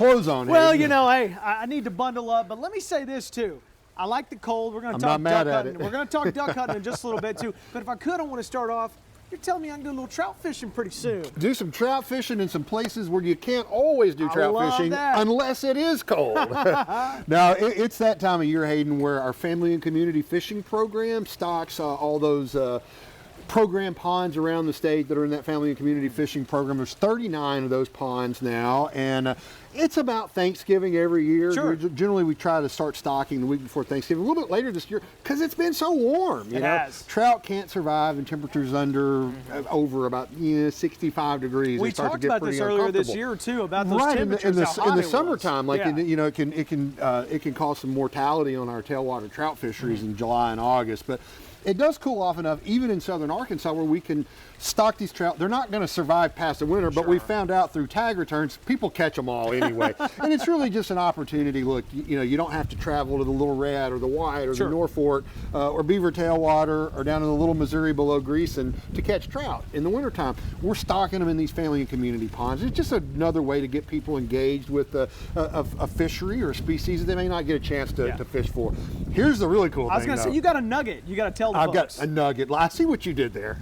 clothes on. Well, you know, hey, I need to bundle up, but let me say this too. I like the cold. We're going to talk duck hunting. We're going to talk duck hunting in just a little bit too. But if I could, I want to start off. You're telling me I can do a little trout fishing pretty soon. Do some trout fishing in some places where you can't always do trout fishing unless it is cold. Now, it's that time of year, Hayden, where our family and community fishing program stocks all those program ponds around the state that are in that family and community fishing program. There's 39 of those ponds now, and it's about Thanksgiving every year. Sure. Generally, we try to start stocking the week before Thanksgiving. A little bit later this year because it's been so warm. You know? Trout can't survive in temperatures under over about 65 degrees. We talked about this earlier this year too about those temperatures. In the summertime, like you know, it can cause some mortality on our tailwater trout fisheries in July and August, but it does cool off enough, even in southern Arkansas, where we can stock these trout. They're not going to survive past the winter, but we found out through tag returns, people catch them all anyway. And it's really just an opportunity. Look, you know, you don't have to travel to the Little Red or the White or the Norfolk or Beaver Tailwater or down to the Little Missouri below Greason to catch trout in the wintertime. We're stocking them in these family and community ponds. It's just another way to get people engaged with a fishery or a species that they may not get a chance to fish for. Here's the really cool thing. I was going to say, you got a nugget. You got to tell the folks. I've got a nugget. I see what you did there.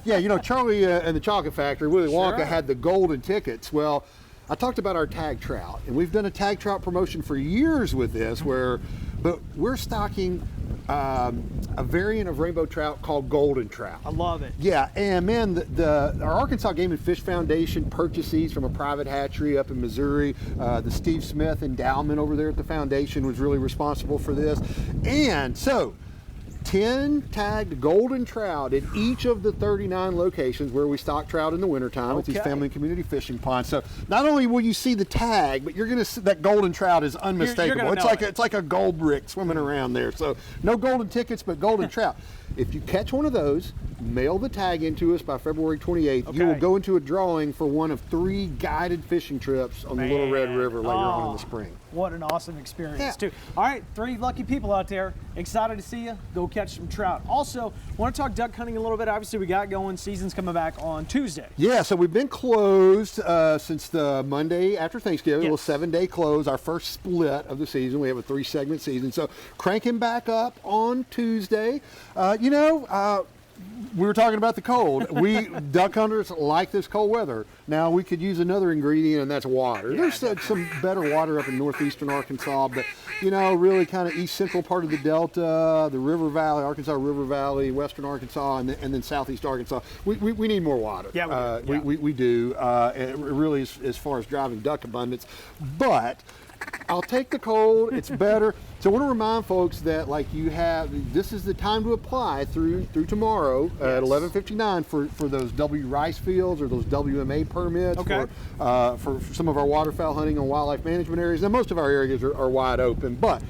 Yeah, you know, Charlie and the Chocolate Factory, Willy Wonka, had the golden tickets. Well, I talked about our tag trout, and we've done a tag trout promotion for years with this, but we're stocking a variant of rainbow trout called golden trout. I love it. Yeah, and man, our Arkansas Game and Fish Foundation purchased these from a private hatchery up in Missouri. The Steve Smith Endowment over there at the foundation was really responsible for this. And so, 10 tagged golden trout at each of the 39 locations where we stock trout in the wintertime at these family and community fishing ponds. So not only will you see the tag, but you're going to see that golden trout is unmistakable. It's like a gold brick swimming around there. So no golden tickets, but golden trout. If you catch one of those, mail the tag into us by February 28th. You will go into a drawing for one of 3 guided fishing trips on the Little Red River later on in the spring. What an awesome experience, too. All right, 3 lucky people out there. Excited to see you. Go catch some trout. Also, want to talk duck hunting a little bit. Obviously, we got going. Season's coming back on Tuesday. Yeah, so we've been closed since the Monday after Thanksgiving. A little 7-day close, our first split of the season. We have a 3-segment season. So cranking back up on Tuesday. We were talking about the cold. We duck hunters like this cold weather. Now we could use another ingredient, and that's water. There's some better water up in northeastern Arkansas, but really kind of east central part of the Delta, the River Valley, Arkansas River Valley, western Arkansas, and then southeast Arkansas. We need more water. Yeah, we do. Really, as far as driving duck abundance, but I'll take the cold. It's better. So I want to remind folks that this is the time to apply through tomorrow at 11:59 for those W rice fields or those WMA permits for some of our waterfowl hunting and wildlife management areas. And most of our areas are wide open, but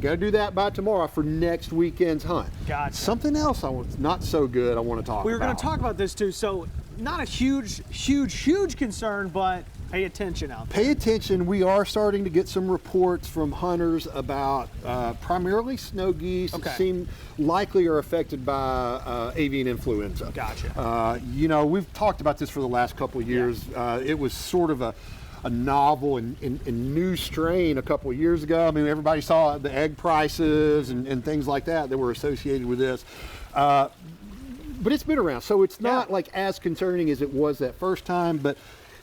got to do that by tomorrow for next weekend's hunt. Gotcha. Something else not so good I want to talk about. We were going to talk about this too. So not a huge concern, but pay attention out there. Pay attention. We are starting to get some reports from hunters about primarily snow geese that seem likely are affected by avian influenza. Gotcha. We've talked about this for the last couple of years. It was sort of a novel and new strain a couple of years ago. I mean, everybody saw the egg prices and things like that were associated with this. But it's been around, so it's not like as concerning as it was that first time, but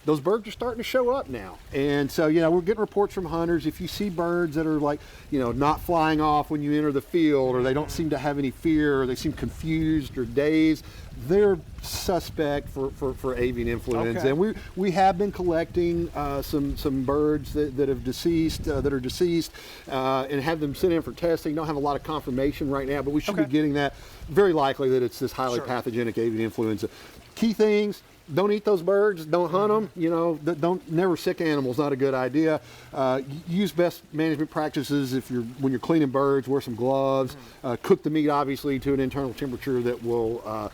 those birds are starting to show up now. And so, we're getting reports from hunters. If you see birds that are not flying off when you enter the field, or they don't seem to have any fear, or they seem confused or dazed, they're suspect for avian influenza. And we have been collecting some birds that are deceased and have them sent in for testing. Don't have a lot of confirmation right now, but we should be getting that. Very likely that it's this highly pathogenic avian influenza. Key things: don't eat those birds, don't hunt them, never sick animals, not a good idea. Use best management practices when you're cleaning birds, wear some gloves, cook the meat obviously to an internal temperature that will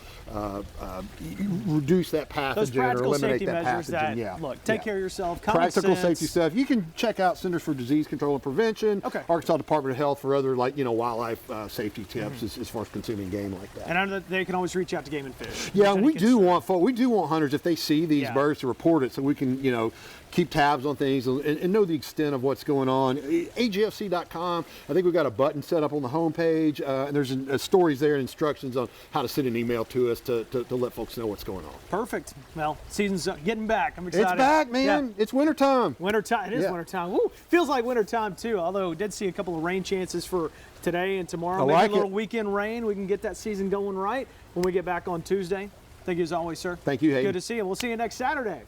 reduce that pathogen or eliminate that pathogen. Take care of yourself, practical safety stuff. You can check out Centers for Disease Control and Prevention, Arkansas Department of Health for other wildlife safety tips as far as consuming game like that. And I know that they can always reach out to Game and Fish. Yeah, we do want hunters, if they see these birds, to report it so we can, keep tabs on things and know the extent of what's going on. AGFC.com, I think we've got a button set up on the homepage, and there's stories there and instructions on how to send an email to us to let folks know what's going on. Perfect. Well, season's getting back. I'm excited. It's back, man. Yeah. It's wintertime. Wintertime. It is wintertime. Woo. Feels like wintertime, too, although we did see a couple of rain chances for today and tomorrow. Maybe a little weekend rain. We can get that season going right when we get back on Tuesday. Thank you as always, sir. Thank you, Hayden. Good to see you. We'll see you next Saturday.